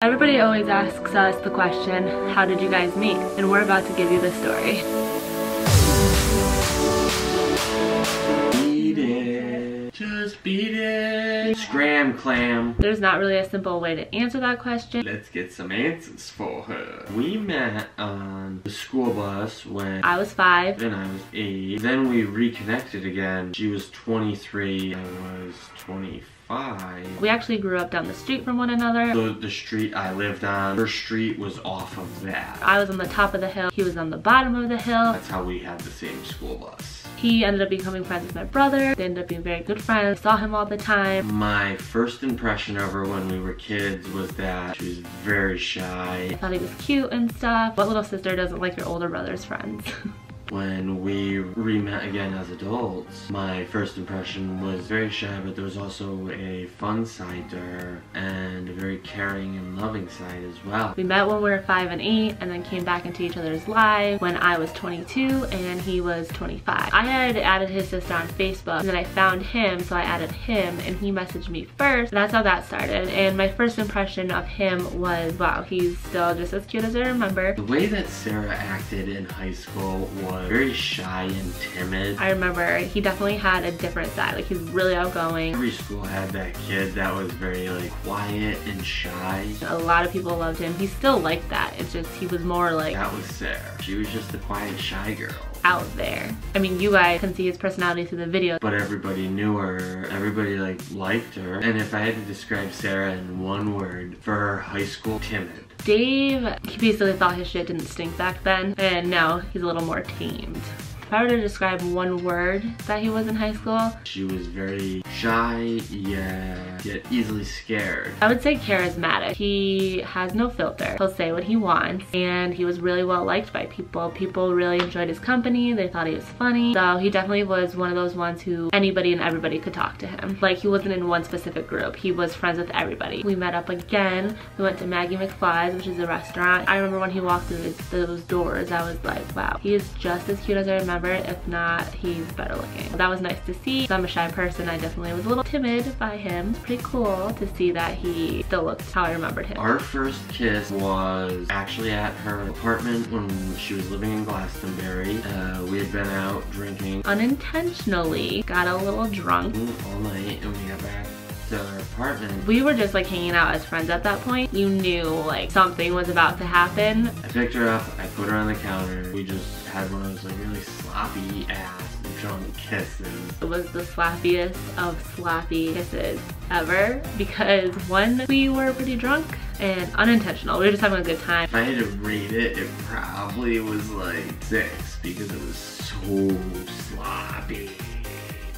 Everybody always asks us the question, how did you guys meet? And we're about to give you the story. Beat it. Just beat it. Scram clam. There's not really a simple way to answer that question. Let's get some answers for her. We met on the school bus when I was 5. and I was 8. Then we reconnected again. She was 23. I was 25. We actually grew up down the street from one another. The street I lived on, her street was off of that. I was on the top of the hill, he was on the bottom of the hill. That's how we had the same school bus. He ended up becoming friends with my brother. They ended up being very good friends. I saw him all the time. My first impression of her when we were kids was that she was very shy. I thought he was cute and stuff. What little sister doesn't like your older brother's friends? When we re-met again as adults, my first impression was very shy, but there was also a fun side to her and a very caring and loving side as well. We met when we were 5 and 8 and then came back into each other's lives when I was 22 and he was 25. I had added his sister on Facebook and then I found him, so I added him and he messaged me first. That's how that started, and my first impression of him was, wow, he's still just as cute as I remember. The way that Sarah acted in high school was very shy and timid. I remember he definitely had a different side. Like, he's really outgoing. Every school had that kid that was very like quiet and shy. A lot of people loved him. He's still like that. It's just he was more like That was Sarah. She was just a quiet, shy girl. out there. I mean, you guys can see his personality through the video. But everybody knew her. Everybody liked her. And if I had to describe Sarah in one word, for her high school, timid. Dave, he basically thought his shit didn't stink back then, and now he's a little more tamed. If I were to describe one word that he was in high school, She was very shy, yet easily scared. I would say charismatic. He has no filter. He'll say what he wants, and he was really well liked by people. People really enjoyed his company. They thought he was funny. So he definitely was one of those ones who anybody and everybody could talk to him. Like, he wasn't in one specific group. He was friends with everybody. We met up again. We went to Maggie McFly's, which is a restaurant. I remember when he walked through those doors, I was like, wow, he is just as cute as I remember. If not, he's better looking. That was nice to see. I'm a shy person. I definitely was a little timid by him. It's pretty cool to see that he still looked how I remembered him. Our first kiss was actually at her apartment when she was living in Glastonbury. We had been out drinking Unintentionally got a little drunk all night, and we got back to our apartment. We were just like hanging out as friends at that point. You knew like something was about to happen. I picked her up, I put her on the counter. We just had one of those like really sloppy ass drunk kisses. It was the slappiest of sloppy kisses ever because one, we were pretty drunk and unintentional. We were just having a good time. If I had to rate it, it probably was like 6 because it was so sloppy.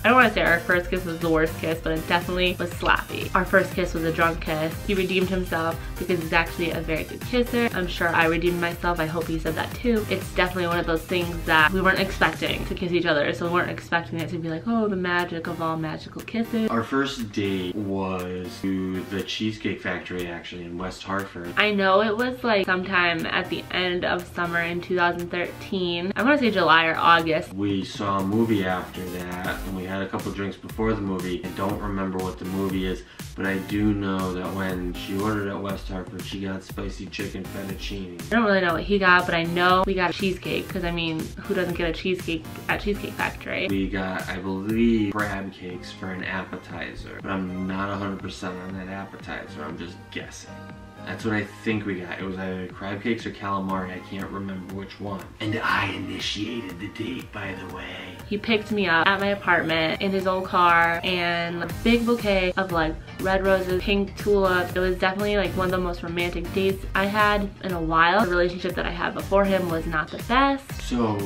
I don't want to say our first kiss was the worst kiss, but it definitely was sloppy. Our first kiss was a drunk kiss. He redeemed himself because he's actually a very good kisser. I'm sure I redeemed myself. I hope he said that too. It's definitely one of those things that we weren't expecting to kiss each other, so we weren't expecting it to be like, oh, the magic of all magical kisses. Our first date was to the Cheesecake Factory, actually, in West Hartford. I know it was like sometime at the end of summer in 2013. I want to say July or August. We saw a movie after that, and we had a couple drinks before the movie. I don't remember what the movie is, but I do know that when she ordered at West Hartford, she got spicy chicken fettuccine. I don't really know what he got, but I know we got a cheesecake, because I mean, who doesn't get a cheesecake at Cheesecake Factory? We got, I believe, crab cakes for an appetizer, but I'm not 100% on that appetizer, I'm just guessing. That's what I think we got. It was either crab cakes or calamari. I can't remember which one. And I initiated the date, by the way. He picked me up at my apartment in his old car and a big bouquet of like red roses, pink tulips. It was definitely like one of the most romantic dates I had in a while. The relationship that I had before him was not the best. So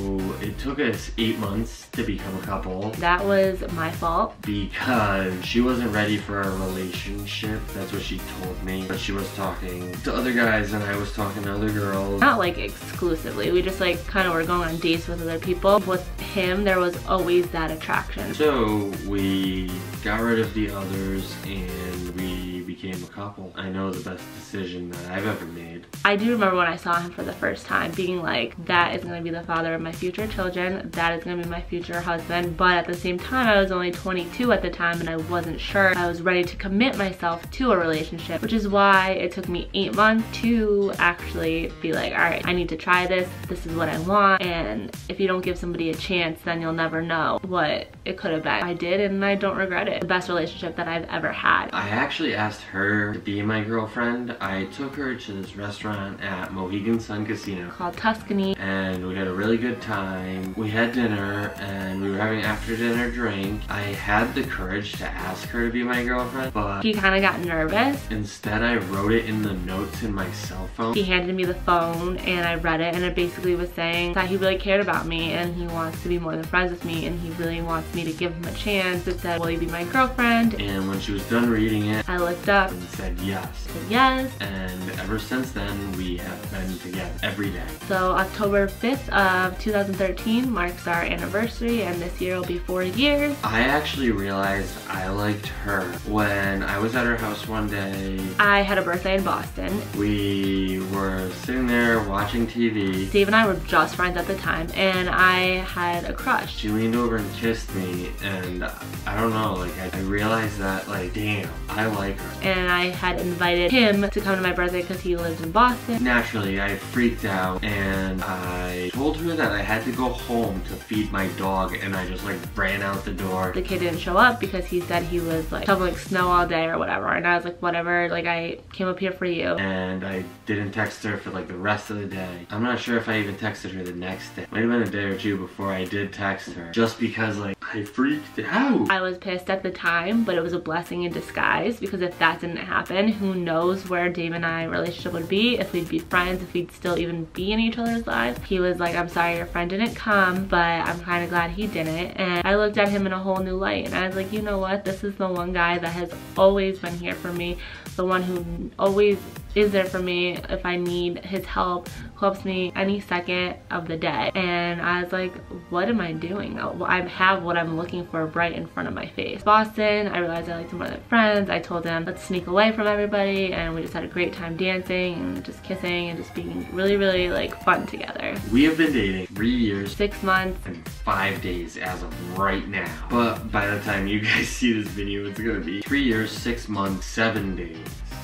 it took us 8 months to become a couple. That was my fault. Because she wasn't ready for a relationship. That's what she told me. But she was talking to other guys and I was talking to other girls. Not like exclusively. We just like kind of were going on dates with other people. With him, there was always that attraction. So we got rid of the others and we became a couple. I know the best decision that I've ever made. I do remember when I saw him for the first time being like, that is going to be the father of my future children, that is going to be my future husband. But at the same time, I was only 22 at the time and I wasn't sure I was ready to commit myself to a relationship, which is why it took me 8 months to actually be like, all right, I need to try this. This is what I want. And if you don't give somebody a chance, then you'll never know what it could have been. I did, and I don't regret it. The best relationship that I've ever had. I actually asked her to be my girlfriend. I took her to this restaurant at Mohegan Sun Casino Called Tuscany. and we had a really good time. We had dinner and we were having after dinner drink. I had the courage to ask her to be my girlfriend, but He kind of got nervous. instead I wrote it in the notes in my cell phone. He handed me the phone and I read it, and it basically was saying that he really cared about me and he wants to be more than friends with me and he really wants me to give him a chance. It said, will you be my girlfriend? And when she was done reading it, I looked up and said yes. said yes. And ever since then, we have been together every day. So October 5th of 2013 marks our anniversary, and this year will be 4 years. I actually realized I liked her when I was at her house one day. I had a birthday in Boston. We were sitting there watching TV. Dave and I were just friends at the time, and I had a crush. She leaned over and kissed me, and I don't know, like I realized that, like, damn, I like her. And I had invited him to come to my birthday because he lives in Boston. Naturally, I freaked out and I told her that I had to go home to feed my dog, and I just like ran out the door. The kid didn't show up because he said he was like shoveling snow all day or whatever, and I was like, whatever, like I came up here for you. And I didn't text her for like the rest of the day. I'm not sure if I even texted her the next day. Might have been a day or two before I did text her, just because like I freaked out. I was pissed at the time, but it was a blessing in disguise, because if that didn't happen, who knows where Dave and I relationship would be, if we'd be friends, if we'd still even be in each other's lives. He was like, I'm sorry your friend didn't come, but I'm kind of glad he didn't. And I looked at him in a whole new light, and I was like, you know what, this is the one guy that has always been here for me, the one who always is there for me if I need his help, who helps me any second of the day. And I was like, what am I doing? I have what I'm looking for right in front of my face. Boston, I realized I liked him more than friends. I told him, let's sneak away from everybody, and we just had a great time dancing and just kissing and just being really, really like fun together. We have been dating 3 years 6 months and 5 days as of right now. But by the time you guys see this video, it's gonna be 3 years, 6 months, 7 days.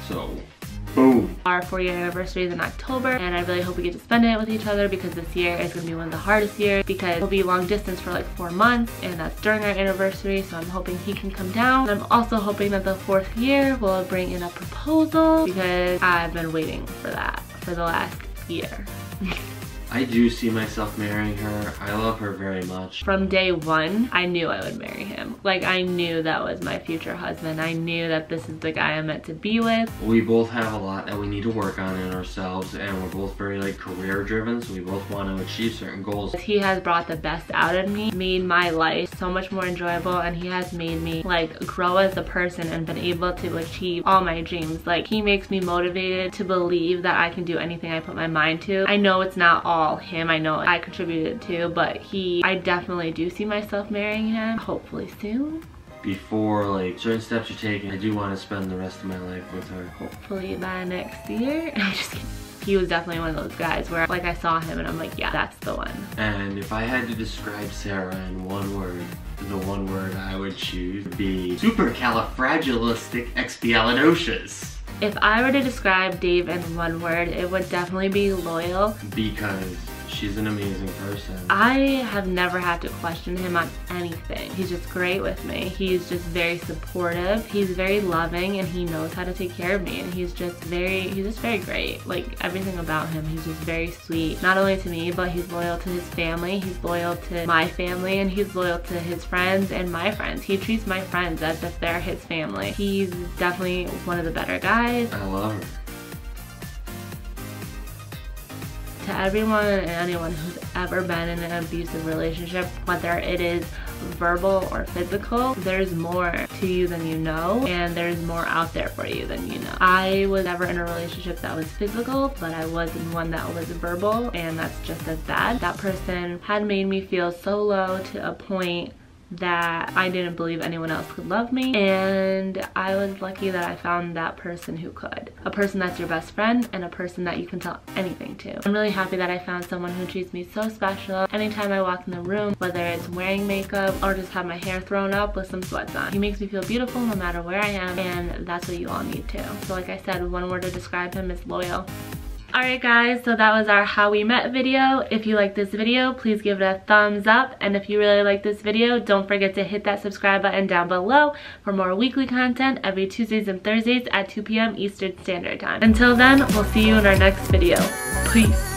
So boom. Our 4-year anniversary is in October, and I really hope we get to spend it with each other, because this year is going to be one of the hardest years, because we'll be long distance for like 4 months, and that's during our anniversary, so I'm hoping he can come down. I'm also hoping that the 4th year will bring in a proposal, because I've been waiting for that for the last year. I do see myself marrying her. I love her very much. From day one, I knew I would marry him. Like, I knew that was my future husband. I knew that this is the guy I'm meant to be with. We both have a lot that we need to work on in ourselves, and we're both very like career driven, so we both want to achieve certain goals. He has brought the best out of me, made my life so much more enjoyable, and he has made me like grow as a person and been able to achieve all my dreams. Like, he makes me motivated to believe that I can do anything I put my mind to. I know it's not all him, I know I contributed too, but I definitely do see myself marrying him, hopefully soon. Before like certain steps are taken, I do want to spend the rest of my life with her. Hopefully by next year. I'm just kidding. He was definitely one of those guys where like I saw him and I'm like, yeah, that's the one. And if I had to describe Sarah in one word, the one word I would choose would be supercalifragilisticexpialidocious. If I were to describe Dave in one word, it would definitely be loyal. Because she's an amazing person. I have never had to question him on anything. He's just great with me. He's just very supportive. He's very loving, and he knows how to take care of me. And he's just very great. Like, everything about him, he's just very sweet. Not only to me, but he's loyal to his family. He's loyal to my family, and he's loyal to his friends and my friends. He treats my friends as if they're his family. He's definitely one of the better guys. I love her. To everyone and anyone who's ever been in an abusive relationship, whether it is verbal or physical, there's more to you than you know, and there's more out there for you than you know. I was never in a relationship that was physical, but I was in one that was verbal, and that's just as bad. That person had made me feel so low to a point that I didn't believe anyone else could love me, and I was lucky that I found that person who could. A person that's your best friend and a person that you can tell anything to. I'm really happy that I found someone who treats me so special. Anytime I walk in the room, whether it's wearing makeup or just have my hair thrown up with some sweats on, he makes me feel beautiful no matter where I am, and that's what you all need too. So like I said, one word to describe him is loyal. Alright guys, so that was our how we met video. If you like this video, please give it a thumbs up. And if you really like this video, don't forget to hit that subscribe button down below for more weekly content every Tuesdays and Thursdays at 2 p.m. Eastern Standard Time. Until then, we'll see you in our next video. Peace.